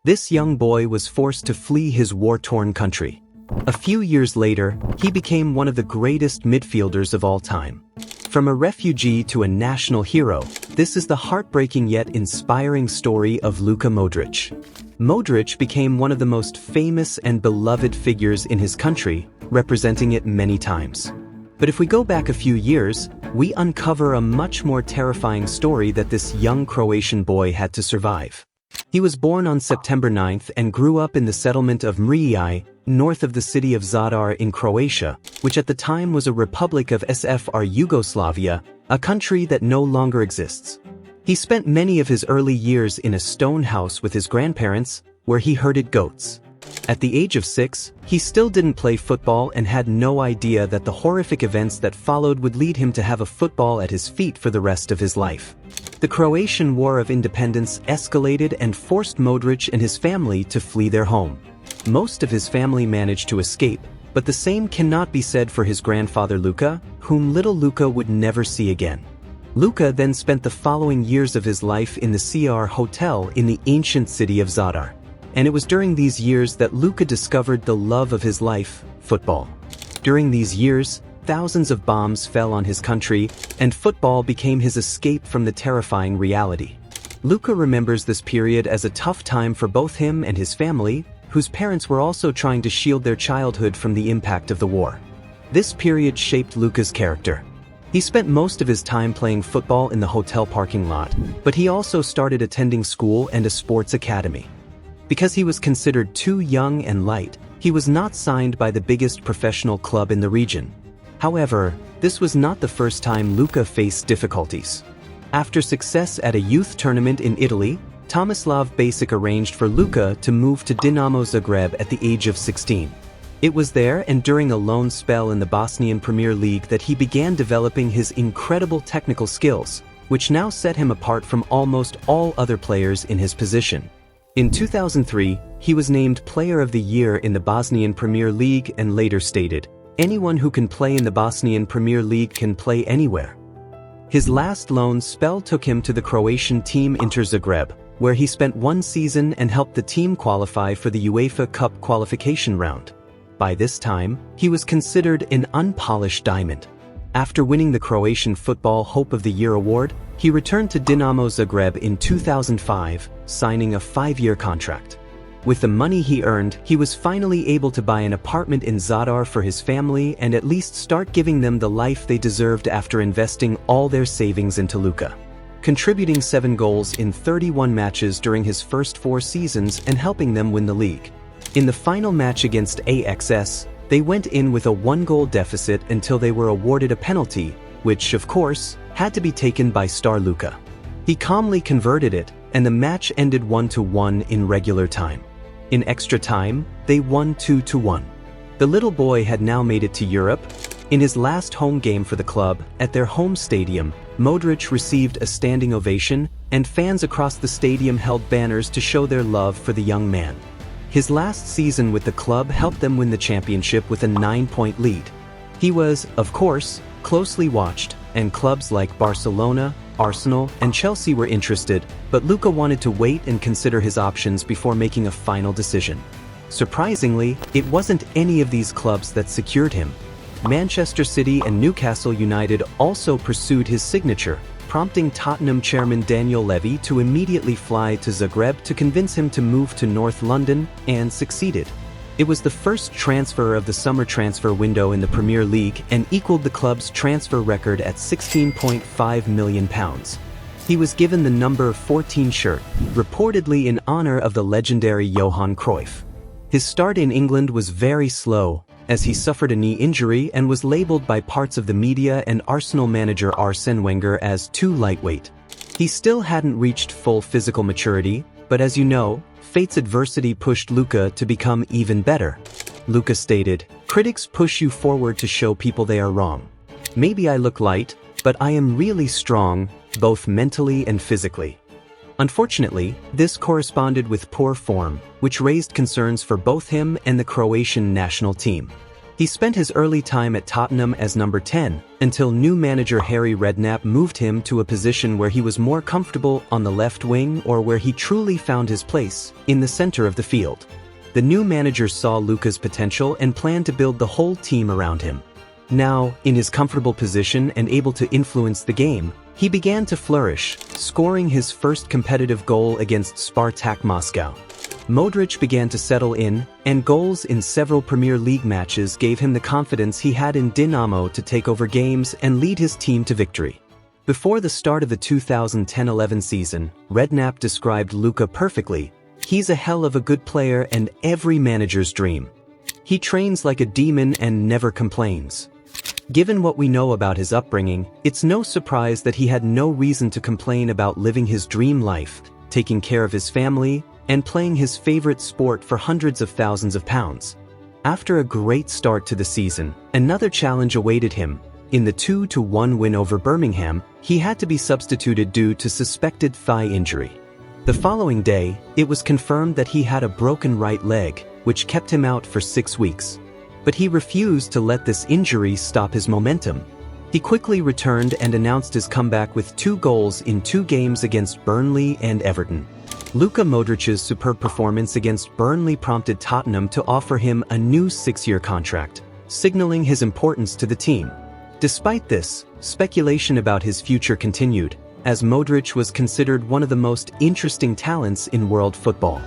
This young boy was forced to flee his war-torn country. A few years later, he became one of the greatest midfielders of all time. From a refugee to a national hero, this is the heartbreaking yet inspiring story of Luka Modrić. Modrić became one of the most famous and beloved figures in his country, representing it many times. But if we go back a few years, we uncover a much more terrifying story that this young Croatian boy had to survive. He was born on September 9th and grew up in the settlement of Mrije, north of the city of Zadar in Croatia, which at the time was a republic of SFR Yugoslavia, a country that no longer exists. He spent many of his early years in a stone house with his grandparents, where he herded goats. At the age of 6, he still didn't play football and had no idea that the horrific events that followed would lead him to have a football at his feet for the rest of his life. The Croatian War of Independence escalated and forced Modrić and his family to flee their home. Most of his family managed to escape, but the same cannot be said for his grandfather Luka, whom little Luka would never see again. Luka then spent the following years of his life in the CR Hotel in the ancient city of Zadar. And it was during these years that Luka discovered the love of his life, football. During these years, thousands of bombs fell on his country, and football became his escape from the terrifying reality. Luka remembers this period as a tough time for both him and his family, whose parents were also trying to shield their childhood from the impact of the war. This period shaped Luka's character. He spent most of his time playing football in the hotel parking lot, but he also started attending school and a sports academy. Because he was considered too young and light, he was not signed by the biggest professional club in the region. However, this was not the first time Luka faced difficulties. After success at a youth tournament in Italy, Tomislav Basic arranged for Luka to move to Dinamo Zagreb at the age of 16. It was there and during a loan spell in the Bosnian Premier League that he began developing his incredible technical skills, which now set him apart from almost all other players in his position. In 2003, he was named Player of the Year in the Bosnian Premier League and later stated, "Anyone who can play in the Bosnian Premier League can play anywhere." His last loan spell took him to the Croatian team Inter Zagreb, where he spent one season and helped the team qualify for the UEFA Cup qualification round. By this time, he was considered an unpolished diamond. After winning the Croatian Football Hope of the Year award, he returned to Dinamo Zagreb in 2005, signing a 5-year contract. With the money he earned, he was finally able to buy an apartment in Zadar for his family and at least start giving them the life they deserved after investing all their savings into Luka. Contributing 7 goals in 31 matches during his first 4 seasons and helping them win the league. In the final match against AXS, they went in with a 1-goal deficit until they were awarded a penalty, which, of course, had to be taken by star Luka. He calmly converted it, and the match ended 1-1 in regular time. In extra time, they won 2-1. The little boy had now made it to Europe. In his last home game for the club, at their home stadium, Modrić received a standing ovation, and fans across the stadium held banners to show their love for the young man. His last season with the club helped them win the championship with a 9-point lead. He was, of course, closely watched, and clubs like Barcelona, Arsenal, and Chelsea were interested, but Luka wanted to wait and consider his options before making a final decision. Surprisingly, it wasn't any of these clubs that secured him. Manchester City and Newcastle United also pursued his signature, prompting Tottenham chairman Daniel Levy to immediately fly to Zagreb to convince him to move to North London, and succeeded. It was the first transfer of the summer transfer window in the Premier League and equaled the club's transfer record at £16.5 million. He was given the number 14 shirt, reportedly in honor of the legendary Johan Cruyff. His start in England was very slow, as he suffered a knee injury and was labelled by parts of the media and Arsenal manager Arsene Wenger as too lightweight. He still hadn't reached full physical maturity, but as you know, fate's adversity pushed Luka to become even better. Luka stated, "Critics push you forward to show people they are wrong. Maybe I look light, but I am really strong, both mentally and physically." Unfortunately, this corresponded with poor form, which raised concerns for both him and the Croatian national team. He spent his early time at Tottenham as number 10, until new manager Harry Redknapp moved him to a position where he was more comfortable on the left wing or where he truly found his place, in the center of the field. The new manager saw Luka's potential and planned to build the whole team around him. Now, in his comfortable position and able to influence the game, he began to flourish, scoring his first competitive goal against Spartak Moscow. Modrić began to settle in, and goals in several Premier League matches gave him the confidence he had in Dinamo to take over games and lead his team to victory. Before the start of the 2010-11 season, Redknapp described Luka perfectly. He's a hell of a good player and every manager's dream. He trains like a demon and never complains. Given what we know about his upbringing, it's no surprise that he had no reason to complain about living his dream life, taking care of his family, and playing his favorite sport for hundreds of thousands of pounds. After a great start to the season, another challenge awaited him. In the 2-1 win over Birmingham, he had to be substituted due to suspected thigh injury. The following day, it was confirmed that he had a broken right leg, which kept him out for 6 weeks. But he refused to let this injury stop his momentum. He quickly returned and announced his comeback with 2 goals in 2 games against Burnley and Everton. Luka Modric's superb performance against Burnley prompted Tottenham to offer him a new 6-year contract, signaling his importance to the team. Despite this, speculation about his future continued, as Modrić was considered one of the most interesting talents in world football.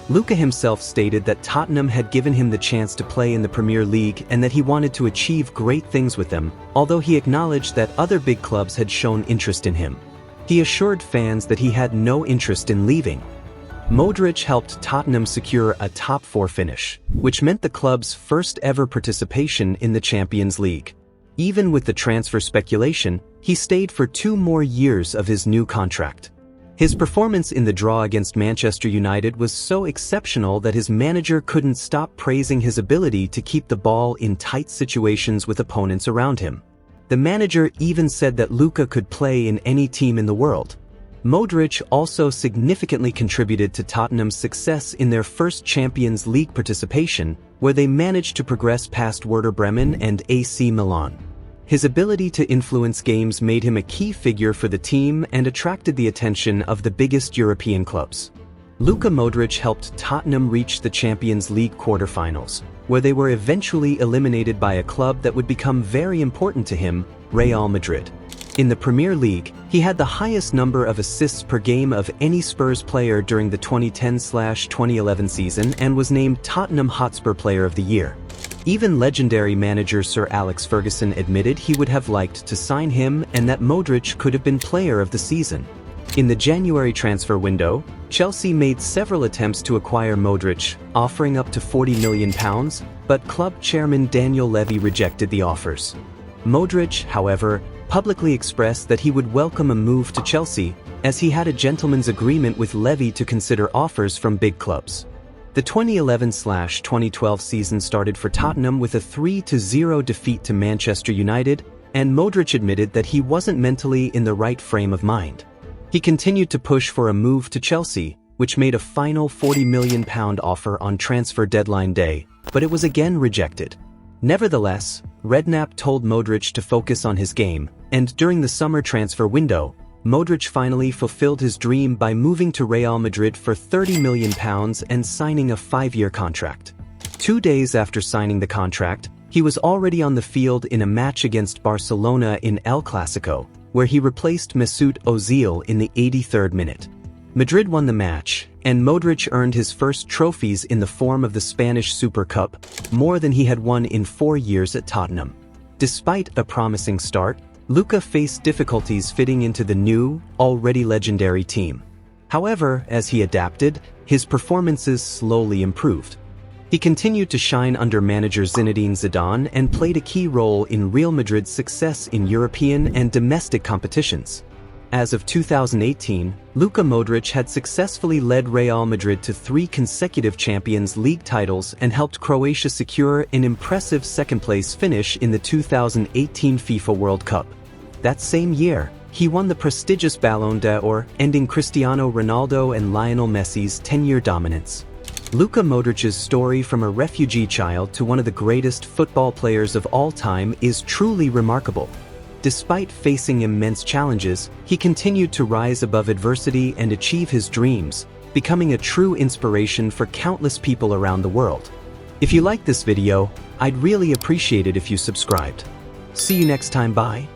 Luka himself stated that Tottenham had given him the chance to play in the Premier League and that he wanted to achieve great things with them, although he acknowledged that other big clubs had shown interest in him. He assured fans that he had no interest in leaving. Modrić helped Tottenham secure a top 4 finish, which meant the club's first ever participation in the Champions League. Even with the transfer speculation, he stayed for 2 more years of his new contract. His performance in the draw against Manchester United was so exceptional that his manager couldn't stop praising his ability to keep the ball in tight situations with opponents around him. The manager even said that Luka could play in any team in the world. Modrić also significantly contributed to Tottenham's success in their first Champions League participation, where they managed to progress past Werder Bremen and AC Milan. His ability to influence games made him a key figure for the team and attracted the attention of the biggest European clubs. Luka Modrić helped Tottenham reach the Champions League quarterfinals, where they were eventually eliminated by a club that would become very important to him, Real Madrid. In the Premier League, he had the highest number of assists per game of any Spurs player during the 2010-2011 season and was named Tottenham Hotspur Player of the Year. Even legendary manager Sir Alex Ferguson admitted he would have liked to sign him and that Modrić could have been Player of the Season. In the January transfer window, Chelsea made several attempts to acquire Modrić, offering up to £40 million, but club chairman Daniel Levy rejected the offers. Modrić, however, publicly expressed that he would welcome a move to Chelsea, as he had a gentleman's agreement with Levy to consider offers from big clubs. The 2011-2012 season started for Tottenham with a 3-0 defeat to Manchester United, and Modrić admitted that he wasn't mentally in the right frame of mind. He continued to push for a move to Chelsea, which made a final £40 million offer on transfer deadline day, but it was again rejected. Nevertheless, Redknapp told Modrić to focus on his game, and during the summer transfer window, Modrić finally fulfilled his dream by moving to Real Madrid for £30 million and signing a 5-year contract. 2 days after signing the contract, he was already on the field in a match against Barcelona in El Clasico, where he replaced Mesut Ozil in the 83rd minute. Madrid won the match, and Modrić earned his first trophies in the form of the Spanish Super Cup, more than he had won in 4 years at Tottenham. Despite a promising start, Luka faced difficulties fitting into the new, already legendary team. However, as he adapted, his performances slowly improved. He continued to shine under manager Zinedine Zidane and played a key role in Real Madrid's success in European and domestic competitions. As of 2018, Luka Modrić had successfully led Real Madrid to 3 consecutive Champions League titles and helped Croatia secure an impressive second-place finish in the 2018 FIFA World Cup. That same year, he won the prestigious Ballon d'Or, ending Cristiano Ronaldo and Lionel Messi's 10-year dominance. Luka Modric's story from a refugee child to one of the greatest football players of all time is truly remarkable. Despite facing immense challenges, he continued to rise above adversity and achieve his dreams, becoming a true inspiration for countless people around the world. If you liked this video, I'd really appreciate it if you subscribed. See you next time, bye.